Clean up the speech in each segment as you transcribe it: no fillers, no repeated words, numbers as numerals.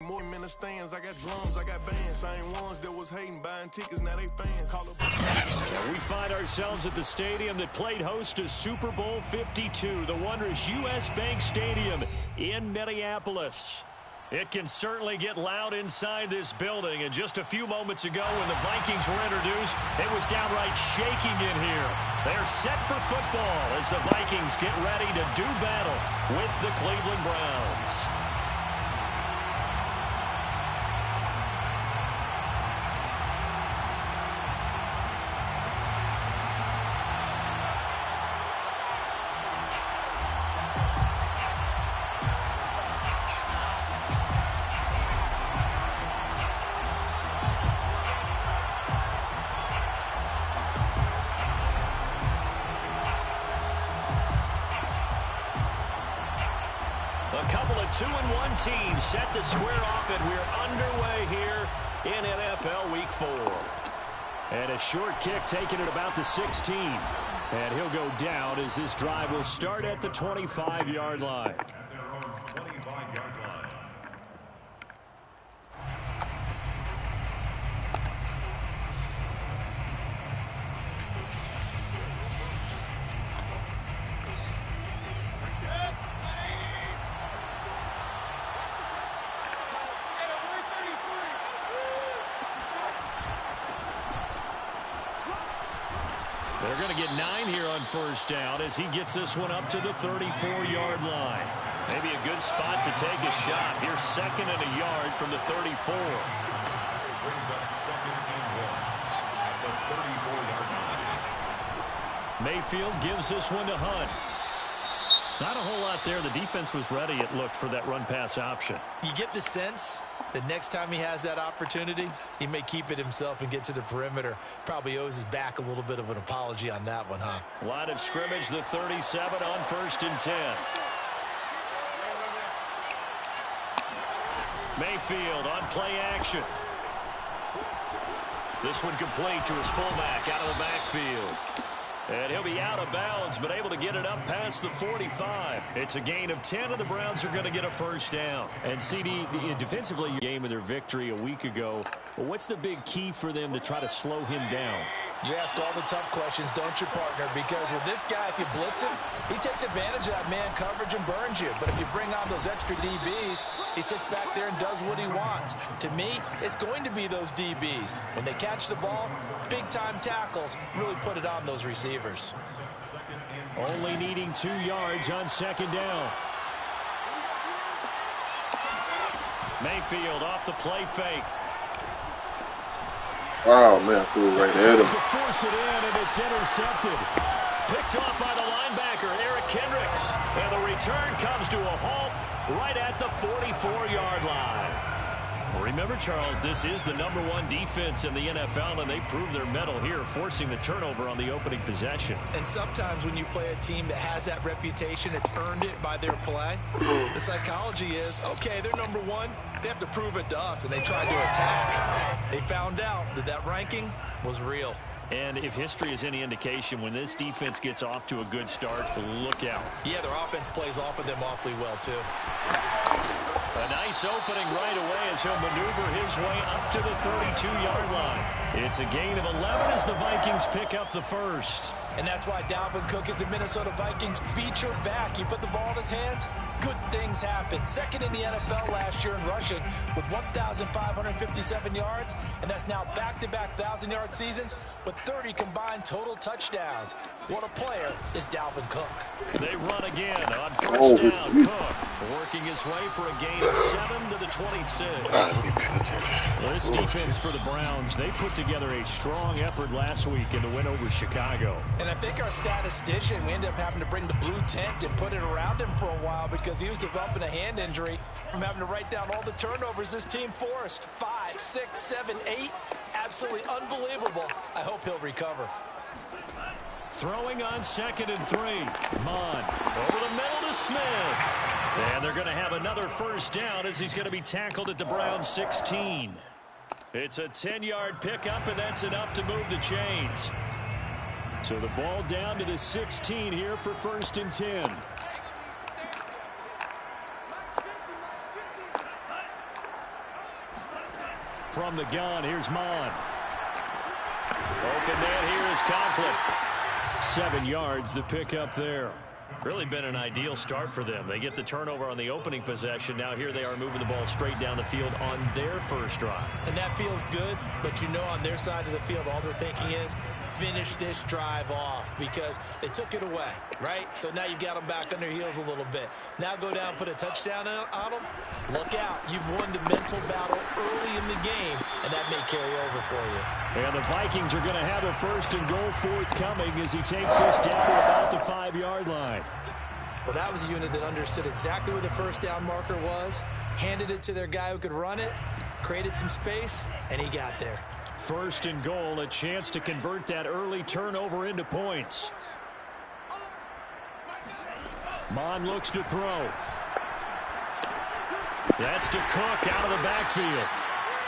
more men in the stands. I got drums, I got bands. Same ones that was hating, buying tickets, now they fans. And we find ourselves at the stadium that played host to Super Bowl 52, the wondrous U.S. Bank Stadium in Minneapolis. It can certainly get loud inside this building, and just a few moments ago when the Vikings were introduced, it was downright shaking in here. They're set for football as the Vikings get ready to do battle with the Cleveland Browns. A couple of 2-1 teams set to square off, and we're underway here in NFL Week 4. And a short kick taken at about the 16. And he'll go down as this drive will start at the 25-yard line. They're going to get 9 here on first down as he gets this one up to the 34-yard line. Maybe a good spot to take a shot. Here's 2nd and a yard from the 34. Brings up 2nd and 1 at the 34-yard line. Mayfield gives this one to Hunt. Not a whole lot there. The defense was ready, it looked, for that run-pass option. You get the sense that next time he has that opportunity, he may keep it himself and get to the perimeter. Probably owes his back a little bit of an apology on that one, huh? Line of scrimmage, the 37 on 1st and 10. Mayfield on play action. This one complete to his fullback out of the backfield. And he'll be out of bounds, but able to get it up past the 45. It's a gain of 10, and the Browns are going to get a first down. And CD, defensively, game of their victory a week ago. Well, what's the big key for them to try to slow him down? You ask all the tough questions, don't you, partner? Because with this guy, if you blitz him, he takes advantage of that man coverage and burns you. But if you bring on those extra DBs, he sits back there and does what he wants. To me, it's going to be those DBs. When they catch the ball, big-time tackles really put it on those receivers. Only needing 2 yards on 2nd down. Mayfield off the play fake. Wow, man, threw it right at him. To force it in, and it's intercepted. Picked off by the linebacker, Eric Kendricks. And the return comes to a halt right at the 44-yard line. Remember, Charles, this is the #1 defense in the NFL, and they prove their mettle here, forcing the turnover on the opening possession. And sometimes when you play a team that has that reputation, it's earned it by their play. The psychology is, okay, they're #1. They have to prove it to us, and they tried to attack. They found out that that ranking was real. And if history is any indication, when this defense gets off to a good start, look out. Yeah, their offense plays off of them awfully well, too. A nice opening right away as he'll maneuver his way up to the 32-yard line. It's a gain of 11 as the Vikings pick up the first. And that's why Dalvin Cook is the Minnesota Vikings featured back. You put the ball in his hands, good things happen. 2nd in the NFL last year in rushing with 1,557 yards, and that's now back-to-back 1,000-yard seasons with 30 combined total touchdowns. What a player is Dalvin Cook. They run again on first down. Cook working his way for a gain of 7 to the 26. This defense for the Browns, they put together a strong effort last week in the win over Chicago. And I think our statistician, we ended up having to bring the blue tent and put it around him for a while because he was developing a hand injury from having to write down all the turnovers this team forced. 5, 6, 7, 8. Absolutely unbelievable. I hope he'll recover. Throwing on 2nd and 3. Mond over the middle to Smith. And they're going to have another first down as he's going to be tackled at the Browns 16. It's a 10-yard pickup, and that's enough to move the chains. So the ball down to the 16 here for 1st and 10. From the gun, here's Mon. Open man here is Conklin. 7 yards the pick up there. Really been an ideal start for them. They get the turnover on the opening possession. Now here they are moving the ball straight down the field on their first drive. And that feels good, but you know on their side of the field all they're thinking is finish this drive off because they took it away, right? So now you've got them back on their heels a little bit. Now go down, put a touchdown on them. Look out. You've won the mental battle early in the game, and that may carry over for you. And the Vikings are going to have a 1st and goal forthcoming as he takes this down to about the 5-yard line. Well, that was a unit that understood exactly where the first down marker was, handed it to their guy who could run it, created some space, and he got there. 1st and goal, a chance to convert that early turnover into points. Mon looks to throw. That's to Cook out of the backfield.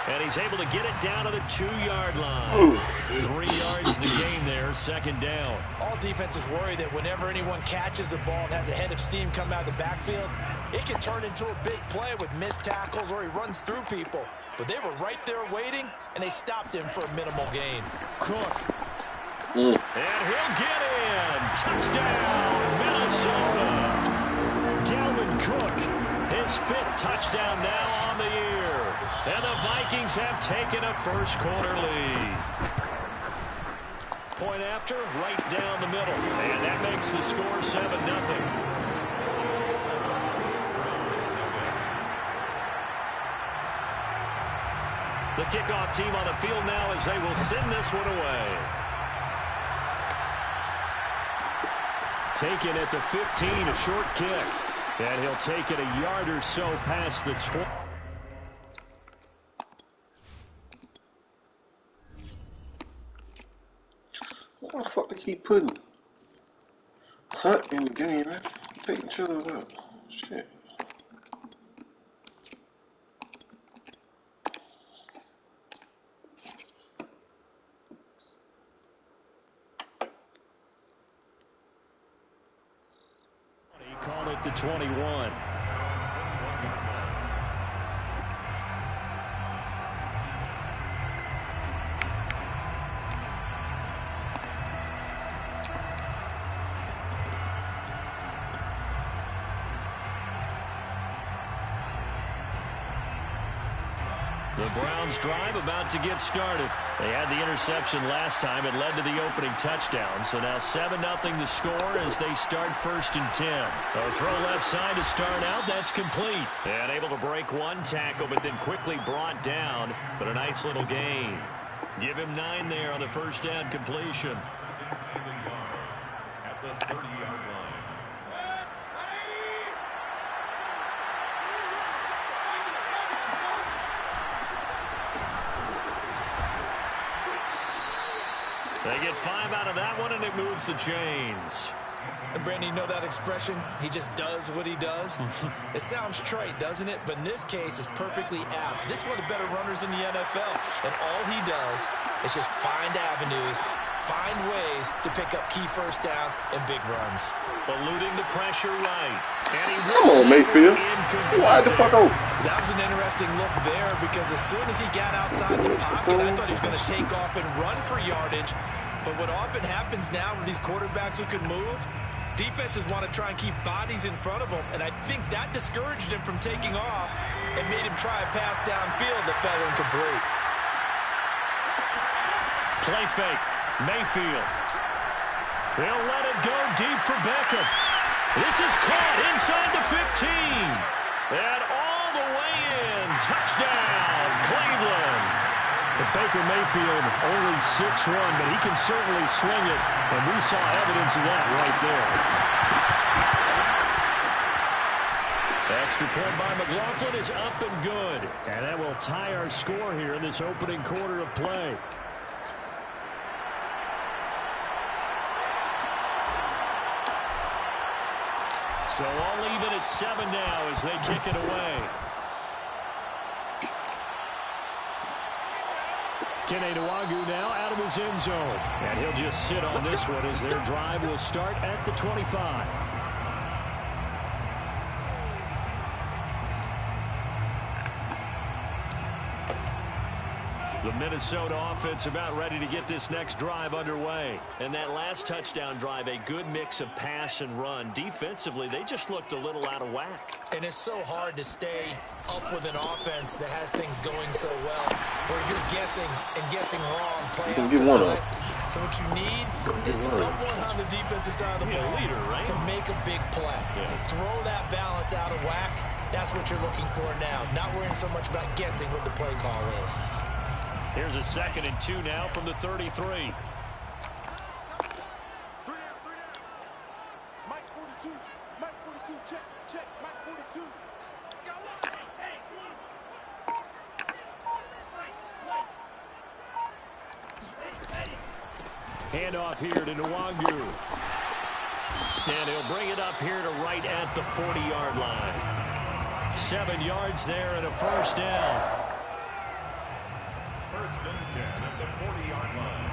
And he's able to get it down to the 2-yard line. 3 yards the gain there, 2nd down. All defenses worry that whenever anyone catches the ball and has a head of steam come out of the backfield, it can turn into a big play with missed tackles or he runs through people. But they were right there waiting, and they stopped him for a minimal gain. Cook. And he'll get in. Touchdown, Minnesota. Dalvin Cook, his 5th touchdown now on the year. And the Vikings have taken a first-quarter lead. Point after, right down the middle. And that makes the score 7-0. The kickoff team on the field now as they will send this one away. Taken at the 15, a short kick. And he'll take it a yard or so past the 20. Why the fuck they keep putting Hunt in the game, man? Taking each other out. Shit. Call it the 21. The Browns drive about to get started. They had the interception last time. It led to the opening touchdown. So now 7-0 the score as they start 1st and 10. A throw left side to start out. That's complete. And able to break one tackle, but then quickly brought down. But a nice little gain. Give him 9 there on the first down completion. At the 30-yard line. They get 5 out of that one, and it moves the chains. And Brandon, you know that expression? He just does what he does. It sounds trite, doesn't it? But in this case, it's perfectly apt. This is one of the better runners in the NFL. And all he does is just find avenues, find ways to pick up key first downs and big runs. Eluding the pressure right. And he Come on, Mayfield. Wide the fuck open. That was an interesting look there because as soon as he got outside the pocket, I thought he was going to take off and run for yardage. But what often happens now with these quarterbacks who can move, defenses want to try and keep bodies in front of them, and I think that discouraged him from taking off and made him try a pass downfield that fell incomplete. Play fake. Mayfield. They'll let it go deep for Beckham. This is caught inside the 15. And all the way in. Touchdown, Cleveland. But Baker Mayfield only 6'1", but he can certainly swing it, and we saw evidence of that right there. Extra point by McLaughlin is up and good. And that will tie our score here in this opening quarter of play. So all even at 7 now as they kick it away. Kene Nwangwu now out of his end zone. And he'll just sit on this one as their drive will start at the 25. The Minnesota offense about ready to get this next drive underway. And that last touchdown drive, a good mix of pass and run. Defensively, they just looked a little out of whack. And it's so hard to stay up with an offense that has things going so well, where you're guessing and guessing wrong play after play. So what you need is someone on the defensive side of the ball leader, right? to make a big play. Yeah. Throw that balance out of whack. That's what you're looking for now. Not worrying so much about guessing what the play call is. Here's a 2nd and 2 now from the 33. Mike 42. Mike 42. Check. Check. Mike 42. Handoff here to Nwangu. And he'll bring it up here to right at the 40-yard line. 7 yards there and a first down. First and 10 at the 40-yard line.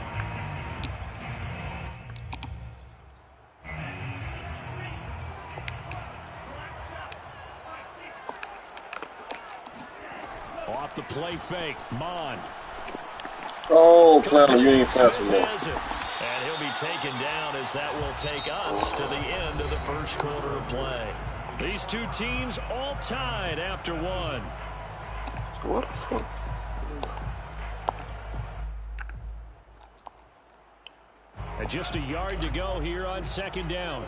Off the play fake, Mon. Oh, Clown, you ain't passing that. And he'll be taken down as that will take us to the end of the first quarter of play. These two teams all tied after one. What the fuck? And just a yard to go here on 2nd down.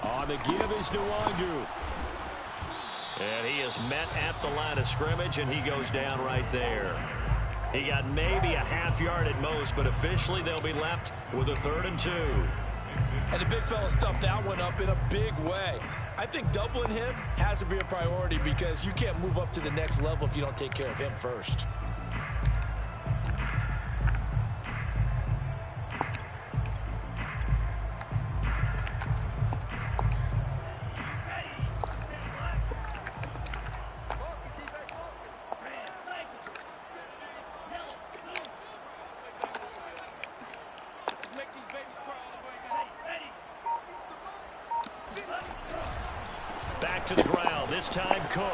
On the give is Nwangu. And he is met at the line of scrimmage, and he goes down right there. He got maybe a half yard at most, but officially they'll be left with a 3rd and 2. And the big fella stuffed that one up in a big way. I think doubling him has to be a priority because you can't move up to the next level if you don't take care of him first. Back to the ground, this time Cook.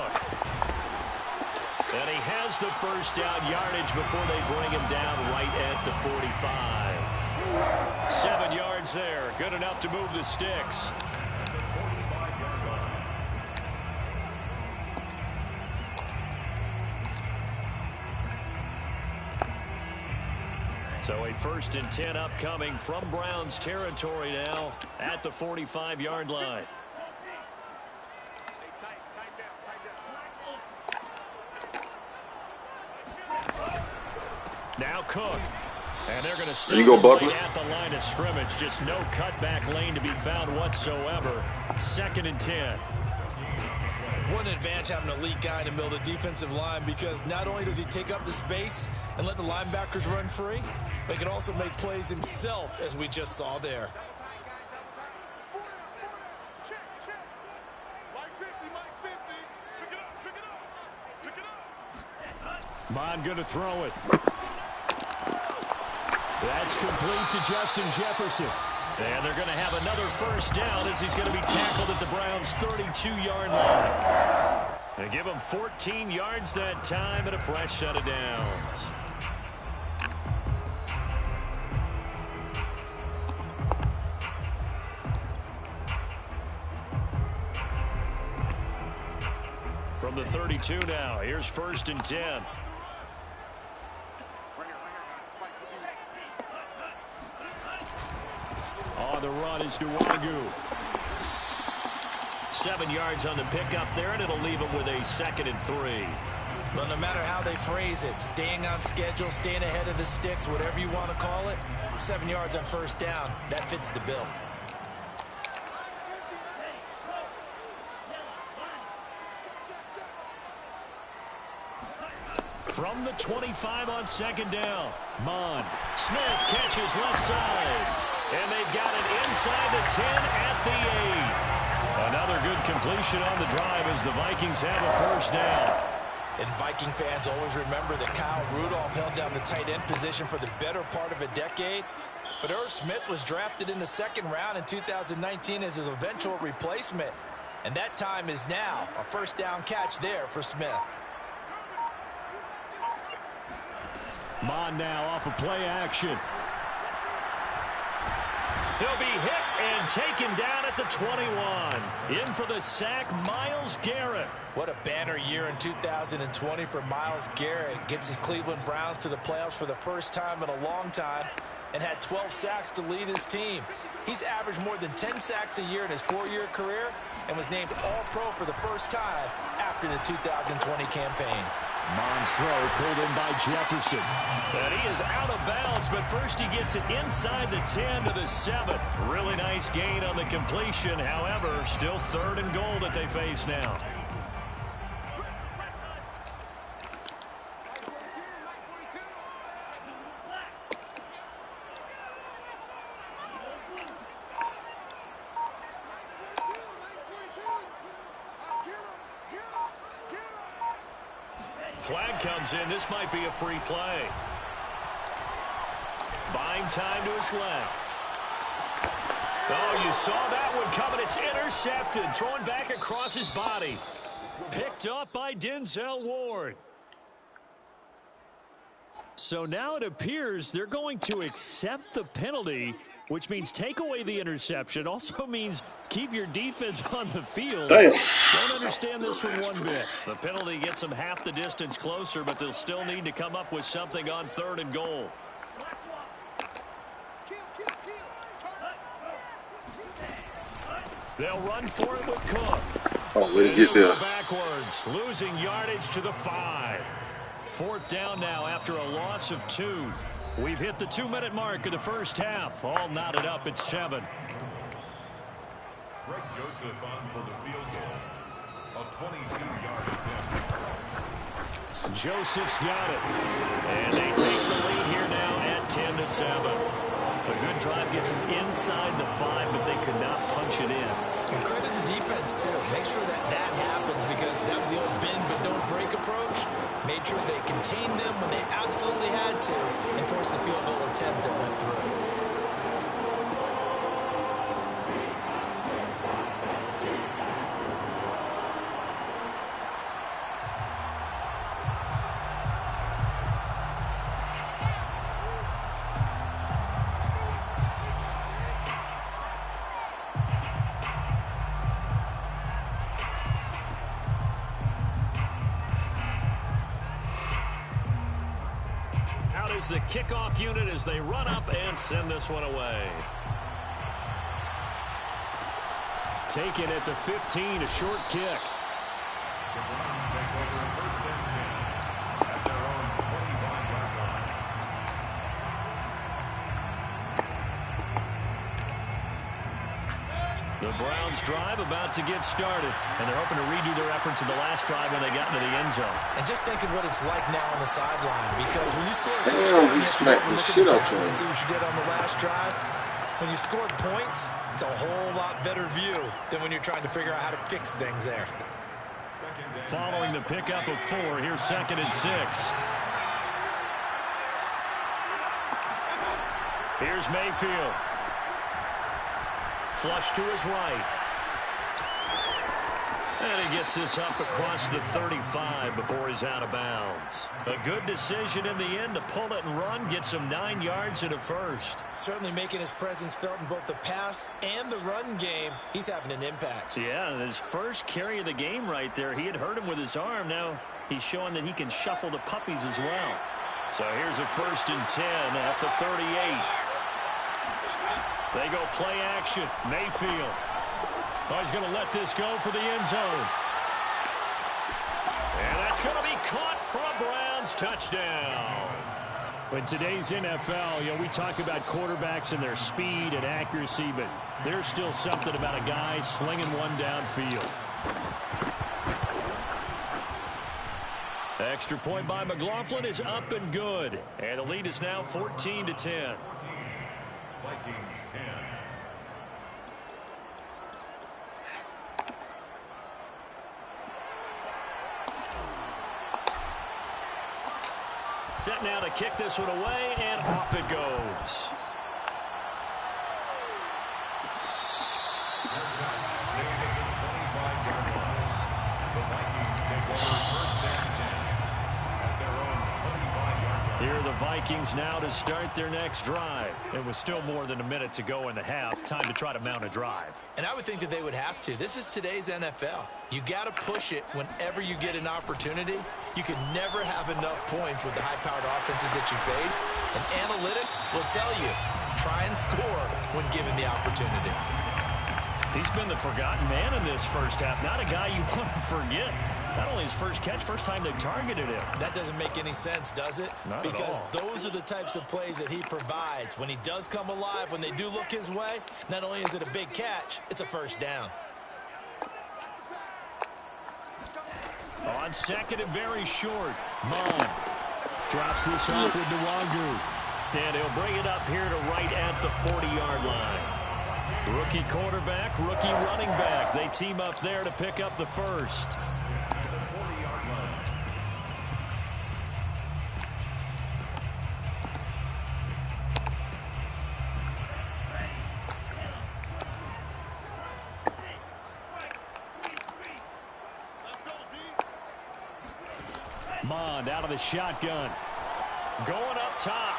And he has the first down yardage before they bring him down right at the 45. 7 yards there, good enough to move the sticks. So a 1st and 10 upcoming from Browns territory now at the 45-yard line. Now Cook. And they're going to stay right at the line of scrimmage. Just no cutback lane to be found whatsoever. 2nd and 10. What an advantage having an elite guy in the middle of the defensive line, because not only does he take up the space and let the linebackers run free, but he can also make plays himself, as we just saw there. Mon going to throw it. That's complete to Justin Jefferson. And they're going to have another first down as he's going to be tackled at the Browns' 32-yard line. And give him 14 yards that time and a fresh set of downs. From the 32 now, here's 1st and 10. On the run is Nwangu. 7 yards on the pickup there, and it'll leave him with a 2nd and 3. Well, no matter how they phrase it, staying on schedule, staying ahead of the sticks, whatever you want to call it, 7 yards on first down, that fits the bill. From the 25 on 2nd down, Mon. Smith catches left side. And they've got it inside the 10 at the 8. Another good completion on the drive as the Vikings have a first down. And Viking fans always remember that Kyle Rudolph held down the tight end position for the better part of a decade. But Irv Smith was drafted in the 2nd round in 2019 as his eventual replacement. And that time is now. A first down catch there for Smith. Mon now off of play action. He'll be hit and taken down at the 21. In for the sack, Myles Garrett. What a banner year in 2020 for Myles Garrett. Gets his Cleveland Browns to the playoffs for the first time in a long time and had 12 sacks to lead his team. He's averaged more than 10 sacks a year in his 4-year career and was named All-Pro for the first time after the 2020 campaign. Mon's throw pulled in by Jefferson. And he is out of bounds, but first he gets it inside the 10 to the 7. Really nice gain on the completion. However, still 3rd and goal that they face now. Flag comes in. This might be a free play. Buying time to his left. Oh, you saw that one coming. It's intercepted. Thrown back across his body. Picked up by Denzel Ward. So now it appears they're going to accept the penalty, which means take away the interception. Also means keep your defense on the field. Damn. Don't understand this one bit. The penalty gets them half the distance closer, but they'll still need to come up with something on 3rd and goal. They'll run for it with Cook. Oh, way to get there. Backwards, losing yardage to the 5. 4th down now after a loss of 2. We've hit the 2-minute mark of the first half. All knotted up at 7. Greg Joseph on for the field goal. A 22-yard attempt. Joseph's got it. And they take the lead here now at 10-7. A good drive gets them inside the 5, but they could not punch it in. And credit the defense, too. Make sure that happens because that was the old bend but don't break approach. Made sure they contained them when they absolutely had to and forced the field goal attempt that went through. Is the kickoff unit as they run up and send this one away. Taken at the 15, a short kick. The Browns take over 1st and 10 at their own 25-yard line. The Browns drive about to get started, and they're hoping to redo their efforts in the last drive when they got into the end zone. And just think of what it's like now on the sideline, because when you score a touchdown, you have to go and look at the tackle and see what you did on the last drive. When you scored points, it's a whole lot better view than when you're trying to figure out how to fix things there. Following the pickup of 4, here's 2nd and 6. Here's Mayfield. Flush to his right. And he gets this up across the 35 before he's out of bounds. A good decision in the end to pull it and run, gets him 9 yards and a first. Certainly making his presence felt in both the pass and the run game. He's having an impact. Yeah, and his first carry of the game right there, he had hurt him with his arm. Now he's showing that he can shuffle the puppies as well. So here's a 1st and 10 at the 38. They go play action. Mayfield. Oh, he's going to let this go for the end zone. And that's going to be caught for a Browns touchdown. In today's NFL, we talk about quarterbacks and their speed and accuracy, but there's still something about a guy slinging one downfield. Extra point by McLaughlin is up and good. And the lead is now 14-10. Vikings 10. Set now to kick this one away, and off it goes. They make it 25 Here are the Vikings now to start their next drive. It was still more than a minute to go in the half. Time to try to mount a drive. And I would think that they would have to. This is today's NFL. You got to push it whenever you get an opportunity. You can never have enough points with the high-powered offenses that you face. And analytics will tell you, try and score when given the opportunity. He's been the forgotten man in this first half. Not a guy you want to forget. Not only his first catch, first time they targeted him. That doesn't make any sense, does it? Not because at all. Those are the types of plays that he provides. When he does come alive, when they do look his way, not only is it a big catch, it's a first down. On second and very short, Mon drops this off with Nwangu. And he'll bring it up here to right at the 40-yard line. Rookie quarterback, rookie running back. They team up there to pick up the first. Mond out of the shotgun. Going up top.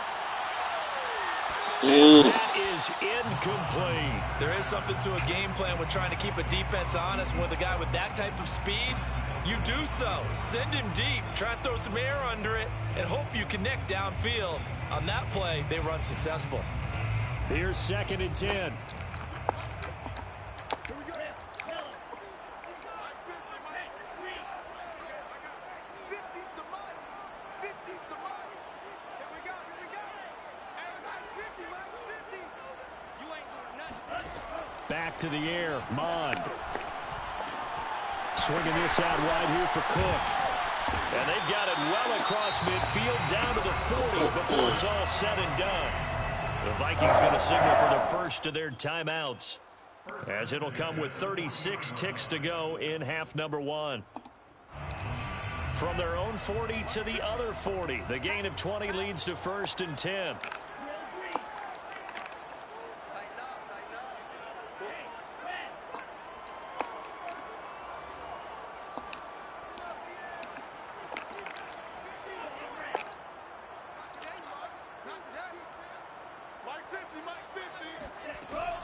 That is incomplete. There is something to a game plan with trying to keep a defense honest. With a guy with that type of speed, you do so. Send him deep. Try and throw some air under it and hope you connect downfield. On that play, they run successful. Here's second and 10. Back to the air, Mond. Swinging this out wide here for Cook. And they've got it well across midfield, down to the 40 before it's all said and done. The Vikings going to signal for the first of their timeouts, as it'll come with 36 ticks to go in half number one. From their own 40 to the other 40, the gain of 20 leads to first and 10.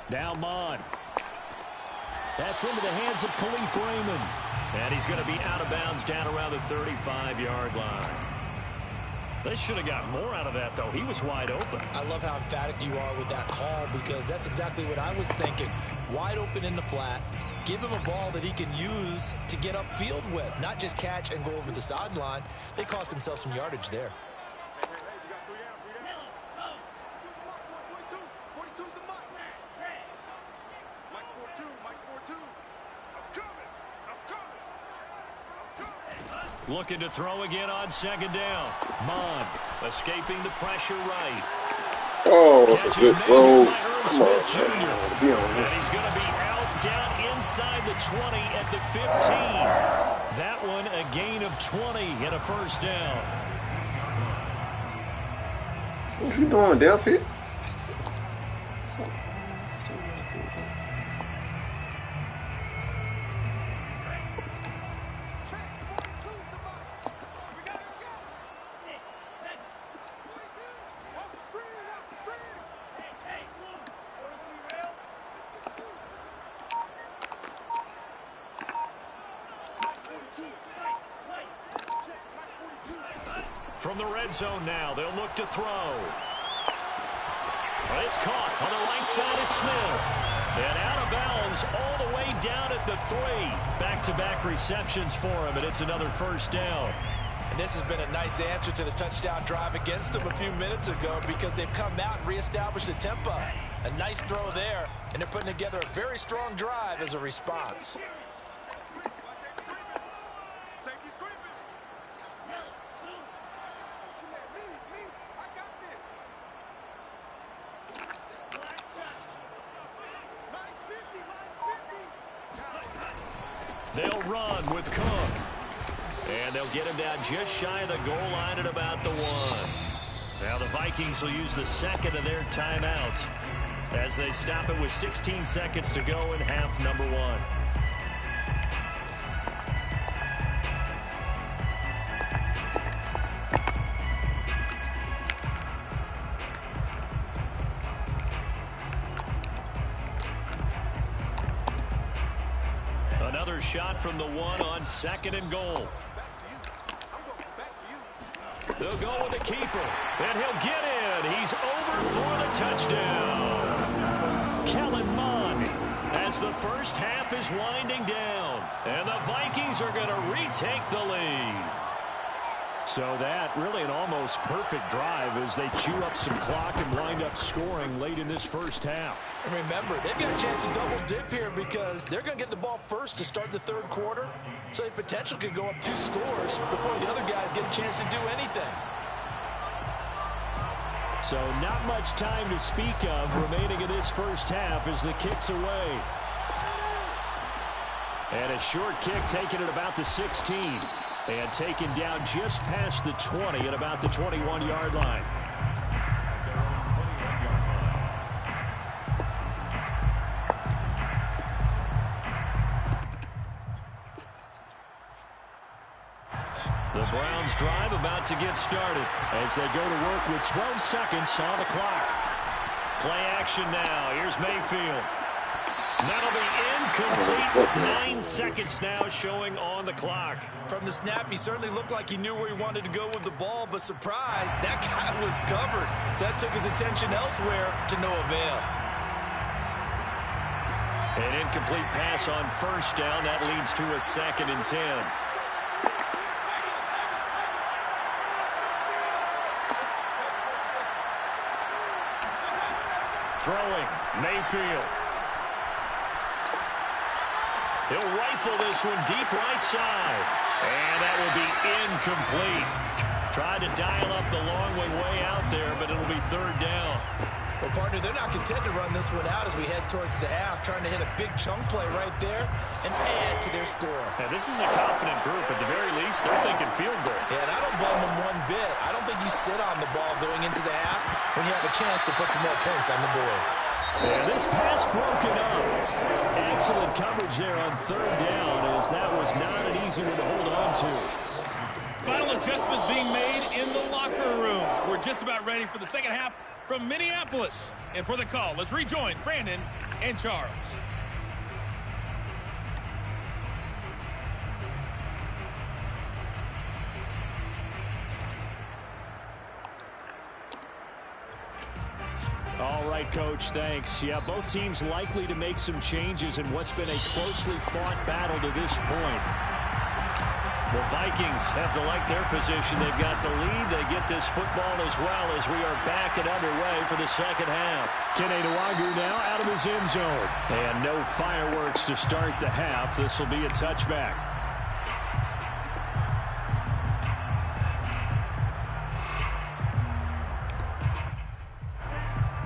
Now Mond. That's into the hands of Khalif Raymond. And he's going to be out of bounds down around the 35-yard line. They should have got more out of that, though. He was wide open. I love how emphatic you are with that call, because that's exactly what I was thinking. Wide open in the flat. Give him a ball that he can use to get upfield with, not just catch and go over the sideline. They cost themselves some yardage there. Looking to throw again on second down. Mond escaping the pressure right. Oh, that's a good throw. Come on, Jr. be on And he's going to be out down inside the 20 at the 15. That one a gain of 20 and a first down. What's he doing, Delpit? From the red zone now, they'll look to throw. It's caught on the right side at Smith. And out of bounds all the way down at the 3. Back-to-back receptions for him, and it's another first down. And this has been a nice answer to the touchdown drive against them a few minutes ago, because they've come out and reestablished the tempo. A nice throw there, and they're putting together a very strong drive as a response. They'll run with Cook. And they'll get him down just shy of the goal line at about the 1. Now the Vikings will use the second of their timeouts as they stop it with 16 seconds to go in half number 1. their shot from the 1 on 2nd and goal. They'll go with the keeper, and he'll get in. He's over for the touchdown. Kellen Mond, as the first half is winding down, and the Vikings are going to retake the lead. So that really an almost perfect drive as they chew up some clock and wind up scoring late in this first half. And remember, they've got a chance to double dip here because they're going to get the ball first to start the third quarter. So they potentially could go up 2 scores before the other guys get a chance to do anything. So not much time to speak of remaining in this first half as the kick's away. And a short kick taken at about the 16. And taken down just past the 20 at about the 21-yard line. The Browns drive about to get started as they go to work with 12 seconds on the clock. Play action now. Here's Mayfield. That'll be incomplete with 9 seconds now showing on the clock. From the snap, he certainly looked like he knew where he wanted to go with the ball, but surprise, that guy was covered. So that took his attention elsewhere to no avail. An incomplete pass on first down. That leads to a 2nd and 10. Throwing, Mayfield. He'll rifle this one deep right side. And that will be incomplete. Tried to dial up the long way out there, but it'll be 3rd down. Well, partner, they're not content to run this one out as we head towards the half, trying to hit a big chunk play right there and add to their score. Now, this is a confident group. At the very least, they're thinking field goal. Yeah, and I don't blame them one bit. I don't think you sit on the ball going into the half when you have a chance to put some more points on the board. And this pass broken up. Excellent coverage there on 3rd down, as that was not an easy one to hold on to. Final adjustments being made in the locker rooms. We're just about ready for the second half from Minneapolis. And for the call, let's rejoin Brandon and Charles. All right, Coach, thanks. Yeah, both teams likely to make some changes in what's been a closely fought battle to this point. The Vikings have to like their position. They've got the lead. They get this football as well as we are back and underway for the second half. Kene Nwangwu now out of his end zone. And no fireworks to start the half. This will be a touchback.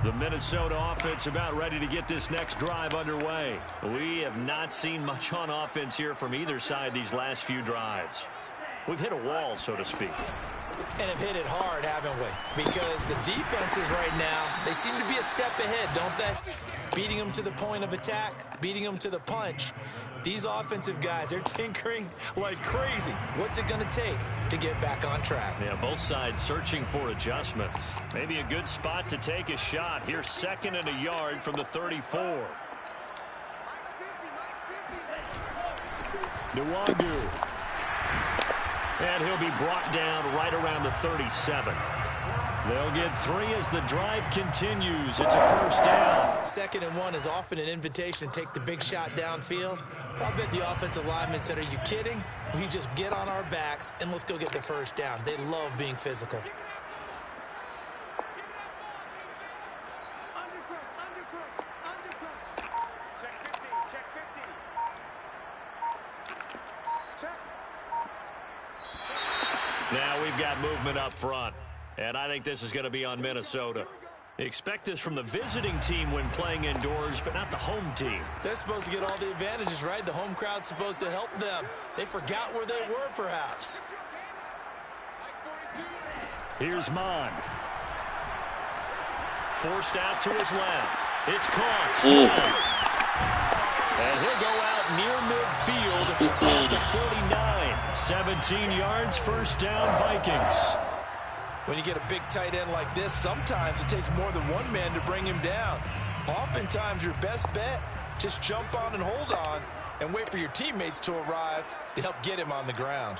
The Minnesota offense about ready to get this next drive underway. We have not seen much on offense here from either side these last few drives. We've hit a wall, so to speak. And have hit it hard, haven't we? Because the defenses right now, they seem to be a step ahead, don't they? Beating them to the point of attack, beating them to the punch. These offensive guys, they're tinkering like crazy. What's it going to take to get back on track? Yeah, both sides searching for adjustments. Maybe a good spot to take a shot. Here's 2nd and a yard from the 34. Nwangwu. And he'll be brought down right around the 37. They'll get 3 as the drive continues. It's a 1st down. 2nd and 1 is often an invitation to take the big shot downfield. I bet the offensive lineman said, are you kidding? We just get on our backs and let's go get the 1st down. They love being physical. Now we've got movement up front. And I think this is going to be on Minnesota. Expect this from the visiting team when playing indoors, but not the home team. They're supposed to get all the advantages, right? The home crowd's supposed to help them. They forgot where they were, perhaps. Here's Mond. Forced out to his left. It's caught. And he'll go out near midfield at the 49. 17 yards, 1st down, Vikings. When you get a big tight end like this, sometimes it takes more than one man to bring him down. Oftentimes, your best bet, just jump on and hold on and wait for your teammates to arrive to help get him on the ground.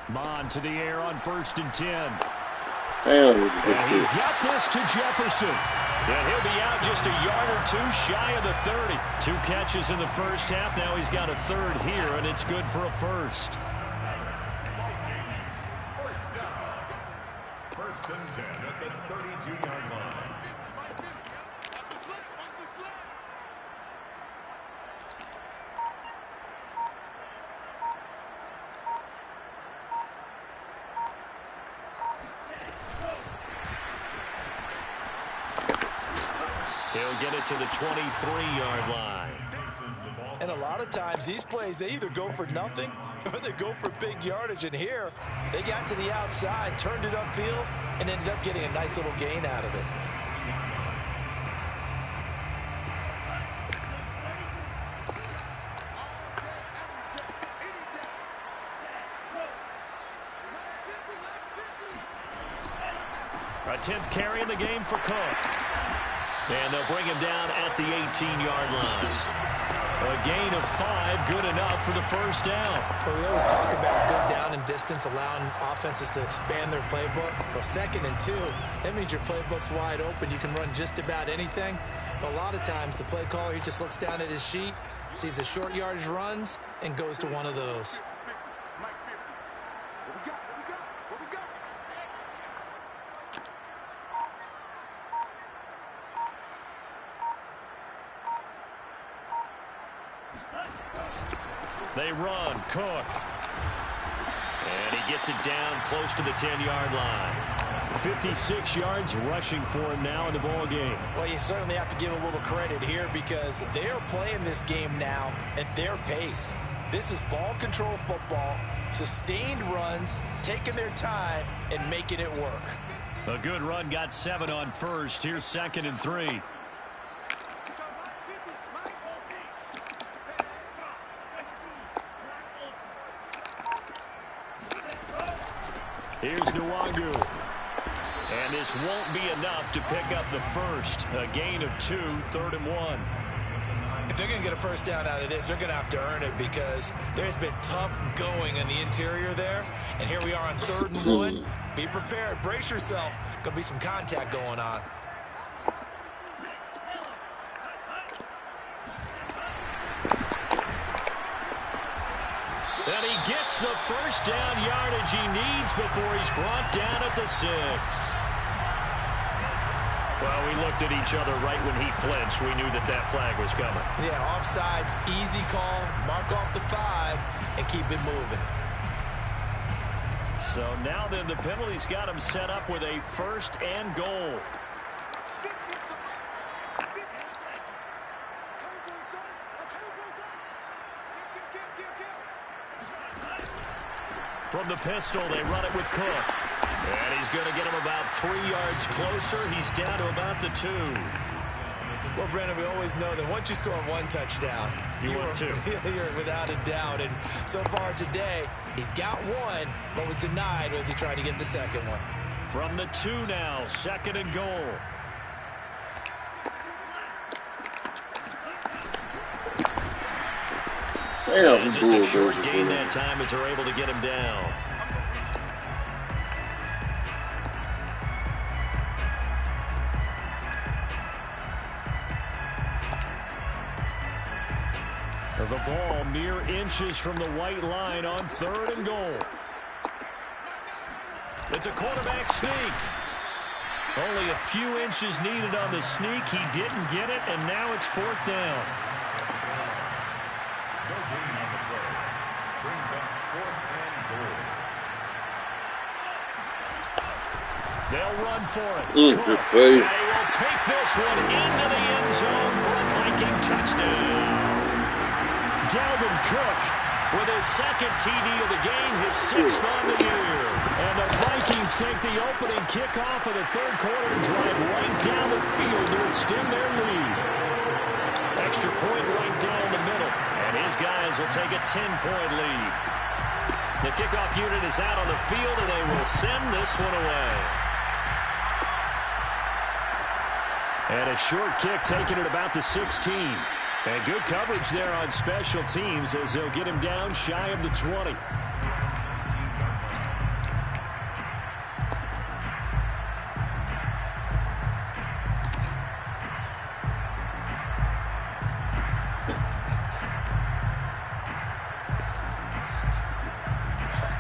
Bond to the air on 1st and 10. And he's got this to Jefferson. And he'll be out just a yard or two shy of the 30. 2 catches in the first half. Now he's got a 3rd here, and it's good for a 1st. First down. 1st and 10 at the 32-yard line. He'll get it to the 23-yard line. And a lot of times these plays, they either go for nothing or they go for big yardage. And here, they got to the outside, turned it upfield, and ended up getting a nice little gain out of it. A 10th carry in the game for Cook. And they'll bring him down at the 18-yard line. A gain of 5, good enough for the first down. Well, we always talk about good down and distance, allowing offenses to expand their playbook. Well, 2nd and 2, that means your playbook's wide open. You can run just about anything. But a lot of times, the play caller, he just looks down at his sheet, sees the short yardage runs, and goes to one of those. They run, Cook. And he gets it down close to the 10-yard line. 56 yards rushing for him now in the ball game. Well, you certainly have to give a little credit here because they're playing this game now at their pace. This is ball control football, sustained runs, taking their time, and making it work. A good run got 7 on 1st. Here's 2nd and 3. Here's Nwangu. And this won't be enough to pick up the 1st. A gain of 2, 3rd and 1. If they're going to get a first down out of this, they're going to have to earn it because there's been tough going in the interior there. And here we are on 3rd and 1. Be prepared. Brace yourself. Going to be some contact going on. And he gets the first down yardage he needs before he's brought down at the 6. Well, we looked at each other right when he flinched. We knew that that flag was coming. Yeah, offsides, easy call. Mark off the 5 and keep it moving. So now then the penalty's got him set up with a 1st and goal. From the pistol, they run it with Cook. And he's going to get him about 3 yards closer. He's down to about the 2. Well, Brandon, we always know that once you score 1 touchdown, you're 2. You're without a doubt. And so far today, he's got 1, but was denied as he tried to get the 2nd one. From the 2 now, 2nd and goal. And just a short gain that time as they're able to get him down. The ball mere inches from the white line on 3rd and goal. It's a quarterback sneak. Only a few inches needed on the sneak. He didn't get it, and now it's 4th down. No gain on the play. Brings up 4th and goal. They'll run for it. Good play. And he will take this one into the end zone for a Viking touchdown. Dalvin Cook with his 2nd TD of the game, his 6th on the year. And the Vikings take the opening kickoff of the 3rd quarter and drive right down the field to extend their lead. Extra point right down the middle, and his guys will take a 10-point lead. The kickoff unit is out on the field, and they will send this one away. And a short kick taken at about the 16. And good coverage there on special teams as they'll get him down shy of the 20.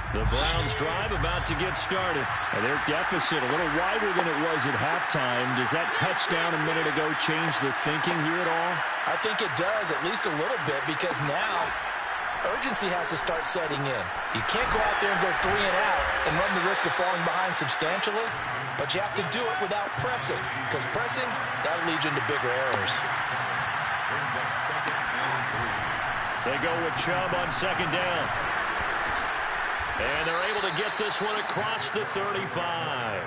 The Browns drive about to get started. And their deficit a little wider than it was at halftime. Does that touchdown a minute ago change the thinking here at all? I think it does, at least a little bit, because now urgency has to start setting in. You can't go out there and go 3 and out and run the risk of falling behind substantially, but you have to do it without pressing, because pressing, that'll lead you into bigger errors. Brings up second and 3. They go with Chubb on second down. And they're able to get this one across the 35.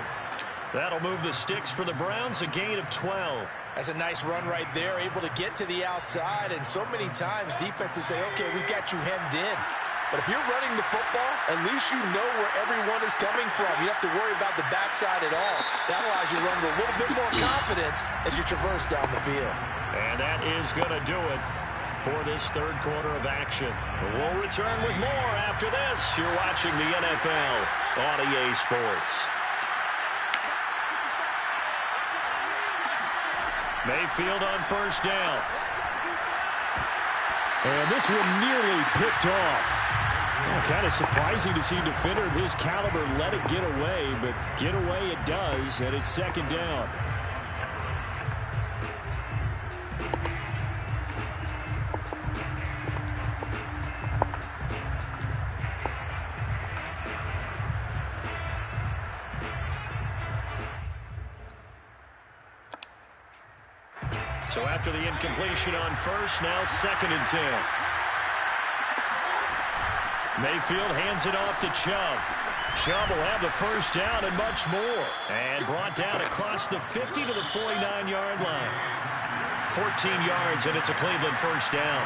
That'll move the sticks for the Browns, a gain of 12. That's a nice run right there, able to get to the outside. And so many times defenses say, okay, we've got you hemmed in. But if you're running the football, at least you know where everyone is coming from. You don't have to worry about the backside at all. That allows you to run with a little bit more confidence as you traverse down the field. And that is going to do it for this third quarter of action. We'll return with more after this. You're watching the NFL on EA Sports. Mayfield on first down. And this one nearly picked off. Well, kind of surprising to see a defender of his caliber let it get away, but get away it does, and it's second down. So after the incompletion on first, now second and 10. Mayfield hands it off to Chubb. Chubb will have the first down and much more. And brought down across the 50 to the 49-yard line. 14 yards, and it's a Cleveland first down.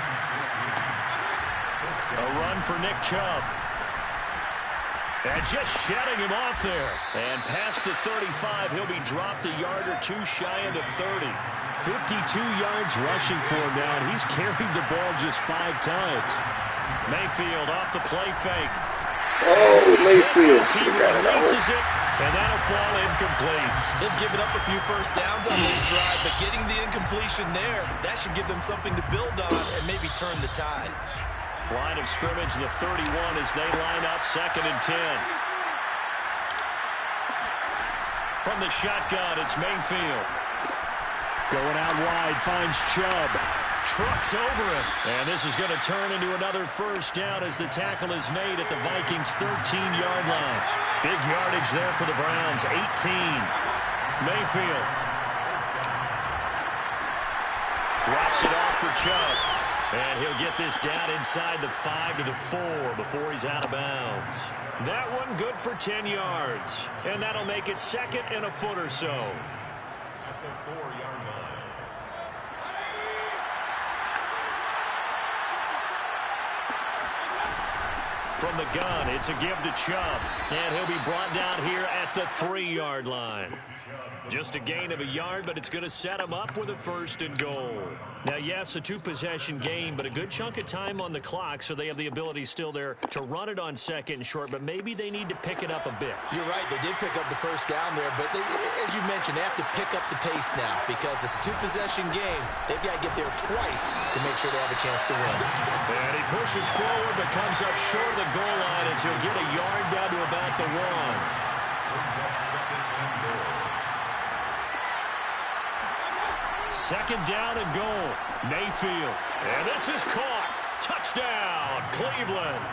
A run for Nick Chubb. And just shedding him off there. And past the 35, he'll be dropped a yard or two shy of the 30. 52 yards rushing for him now, and he's carried the ball just 5 times. Mayfield off the play fake. Oh, Mayfield. He releases it, and that'll fall incomplete. They've given up a few first downs on this drive, but getting the incompletion there, that should give them something to build on and maybe turn the tide. Line of scrimmage, the 31 as they line up second and 10. From the shotgun, it's Mayfield. Going out wide, finds Chubb. Trucks over him. And this is going to turn into another first down as the tackle is made at the Vikings' 13-yard line. Big yardage there for the Browns, 18. Mayfield. Drops it off for Chubb. And he'll get this down inside the 5 to the 4 before he's out of bounds. That one good for 10 yards. And that'll make it second and a foot or so. At the 4-yard line. From the gun, it's a give to Chubb. And he'll be brought down here at the 3-yard line. Just a gain of a yard, but it's going to set him up with a first and goal. Now, yes, a 2-possession game, but a good chunk of time on the clock, so they have the ability still there to run it on second and short, but maybe they need to pick it up a bit. You're right. They did pick up the first down there, but they, as you mentioned, they have to pick up the pace now because it's a 2-possession game. They've got to get there twice to make sure they have a chance to win. And he pushes forward, but comes up short of the goal line as he'll get a yard down to about the 1. Brings up second and goal. Second down and goal. Mayfield. And this is caught. Touchdown, Cleveland.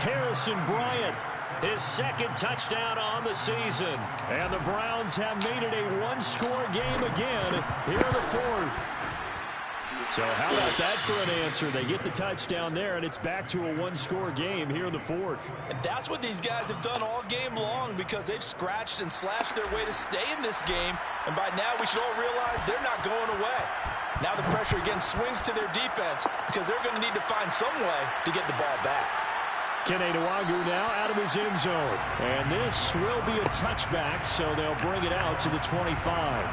Harrison Bryant, his second touchdown on the season. And the Browns have made it a one-score game again here in the fourth. So how about that for an answer? They get the touchdown there, and it's back to a one-score game here in the fourth. And that's what these guys have done all game long because they've scratched and slashed their way to stay in this game. And by now, we should all realize they're not going away. Now the pressure again swings to their defense because they're going to need to find some way to get the ball back. Kene Nwangwu now out of his end zone. And this will be a touchback, so they'll bring it out to the 25.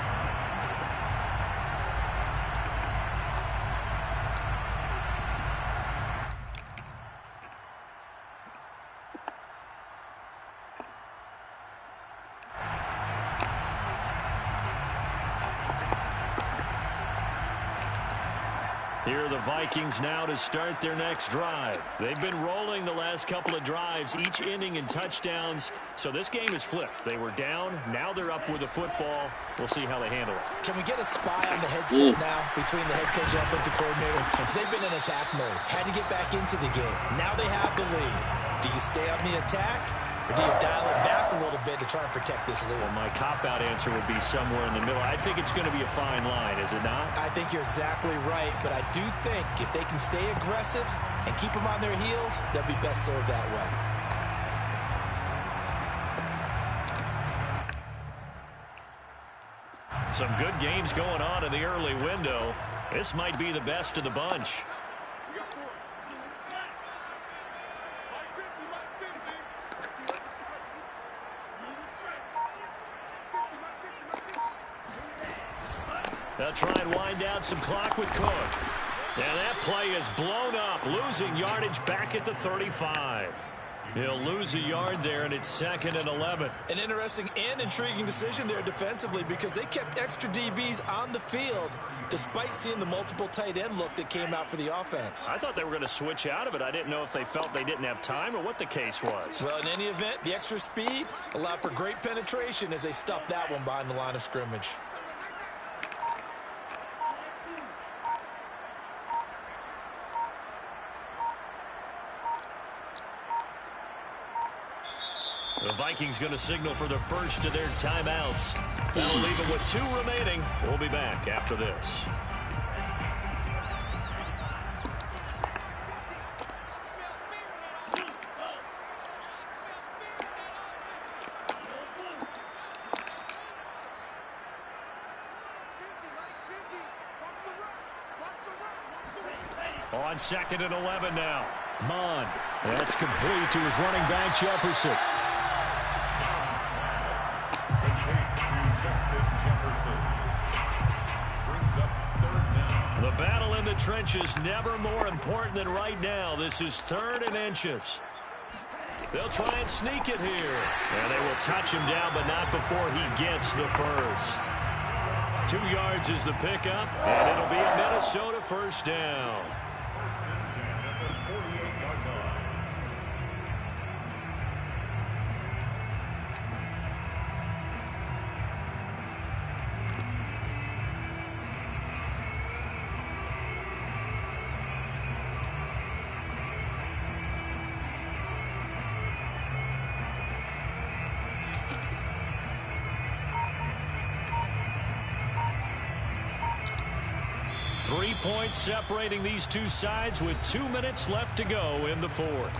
Here are the Vikings now to start their next drive. They've been rolling the last couple of drives, each inning in touchdowns. So this game is flipped. They were down. Now they're up with the football. We'll see how they handle it. Can we get a spy on the headset now between the head coach and offensive coordinator? Because they've been in attack mode. Had to get back into the game. Now they have the lead. Do you stay on the attack? Or do you dial it back a little bit to try and protect this lead? Well, my cop-out answer would be somewhere in the middle. I think it's going to be a fine line, is it not? I think you're exactly right, but I do think if they can stay aggressive and keep them on their heels, they'll be best served that way. Some good games going on in the early window. This might be the best of the bunch. They'll try and wind down some clock with Cook. And that play is blown up, losing yardage back at the 35. He'll lose a yard there, and it's 2nd and 11. An interesting and intriguing decision there defensively because they kept extra DBs on the field despite seeing the multiple tight end look that came out for the offense. I thought they were going to switch out of it. I didn't know if they felt they didn't have time or what the case was. Well, in any event, the extra speed allowed for great penetration as they stuffed that one behind the line of scrimmage. The Vikings going to signal for the first of their timeouts. That'll leave them with 2 remaining. We'll be back after this. On 2nd and 11 now. Mond. That's complete to his running back, Jefferson. The battle in the trenches never more important than right now. This is 3rd and inches. They'll try and sneak it here. And they will touch him down, but not before he gets the first. 2 yards is the pickup, and it'll be a Minnesota first down. Three points separating these two sides with 2 minutes left to go in the 4th.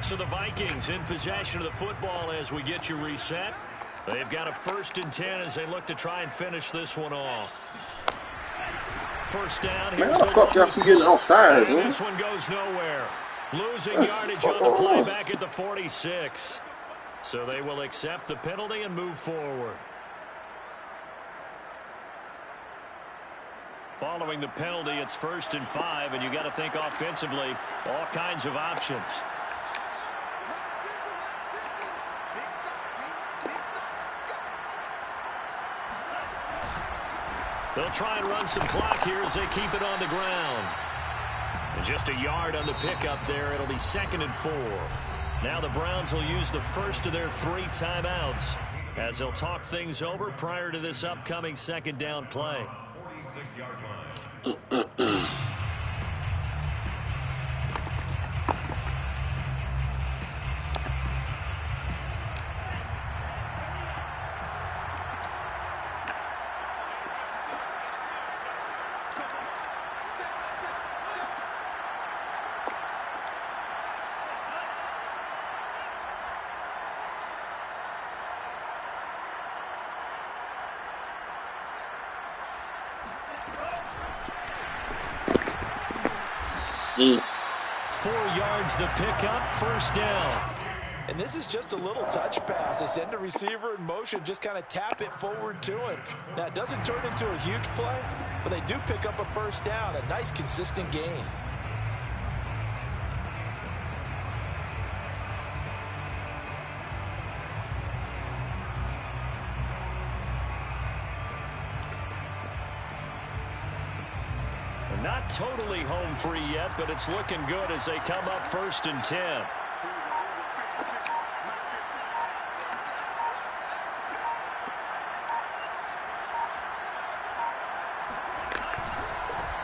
So the Vikings in possession of the football as we get you reset. They've got a 1st and 10 as they look to try and finish this one off. First down. Man, how the fuck y'all keep getting offside, man? This one goes nowhere. Losing yardage on the play back at the 46. So they will accept the penalty and move forward. Following the penalty, it's 1st and 5, and you got to think offensively, all kinds of options. They'll try and run some clock here as they keep it on the ground. And just a yard on the pickup there. It'll be 2nd and 4. Now the Browns will use the first of their 3 timeouts as they'll talk things over prior to this upcoming 2nd down play. 46-yard line. Mm. 4 yards the pickup, first down. And this is just a little touch pass. They send the receiver in motion, just kind of tap it forward to him. Now, it doesn't turn into a huge play, but they do pick up a first down, a nice, consistent gain. Not totally home free yet, but it's looking good as they come up 1st and 10.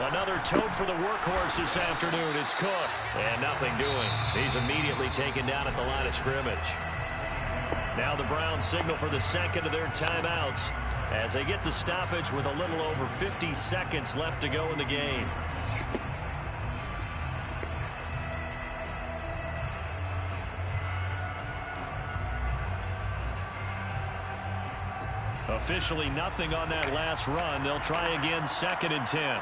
Another tote for the workhorse this afternoon. It's Cook. And nothing doing. He's immediately taken down at the line of scrimmage. Now the Browns signal for the second of their timeouts as they get the stoppage with a little over 50 seconds left to go in the game. Officially nothing on that last run. They'll try again 2nd and 10.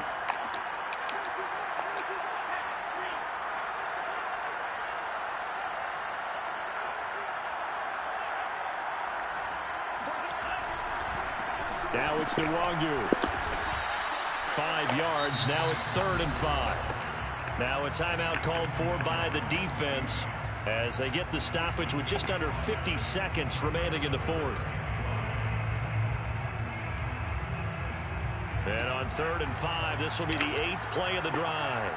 Now it's Nwangu. 5 yards. Now it's 3rd and 5. Now a timeout called for by the defense as they get the stoppage with just under 50 seconds remaining in the 4th. And on 3rd and 5, this will be the 8th play of the drive.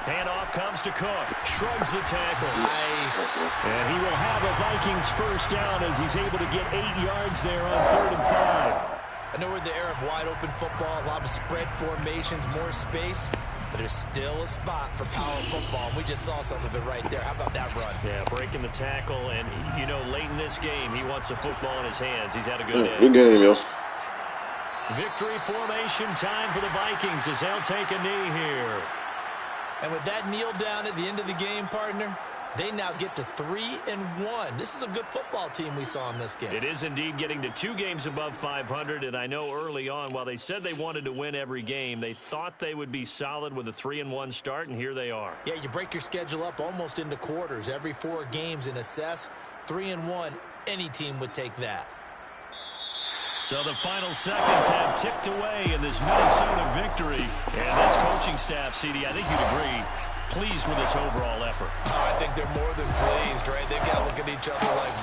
Handoff comes to Cook. Shrugs the tackle. Nice. And he will have a Vikings first down as he's able to get 8 yards there on 3rd and 5. I know we're in the era of wide open football, a lot of spread formations, more space, but there's still a spot for power football, and we just saw some of it right there. How about that run? Yeah, breaking the tackle, and, you know, late in this game, he wants the football in his hands. He's had a good day. Good game, yo. Victory formation time for the Vikings as they'll take a knee here. And with that kneel down at the end of the game, partner, they now get to 3-1. This is a good football team we saw in this game. It is indeed getting to 2 games above 500, and I know early on, while they said they wanted to win every game, they thought they would be solid with a 3-1 start, and here they are. Yeah, you break your schedule up almost into quarters, every 4 games, and assess 3-1. Any team would take that. So the final seconds have ticked away in this Minnesota victory. And this coaching staff, CD, I think you'd agree, pleased with this overall effort. I think they're more than pleased, right? They've got to look at each other like,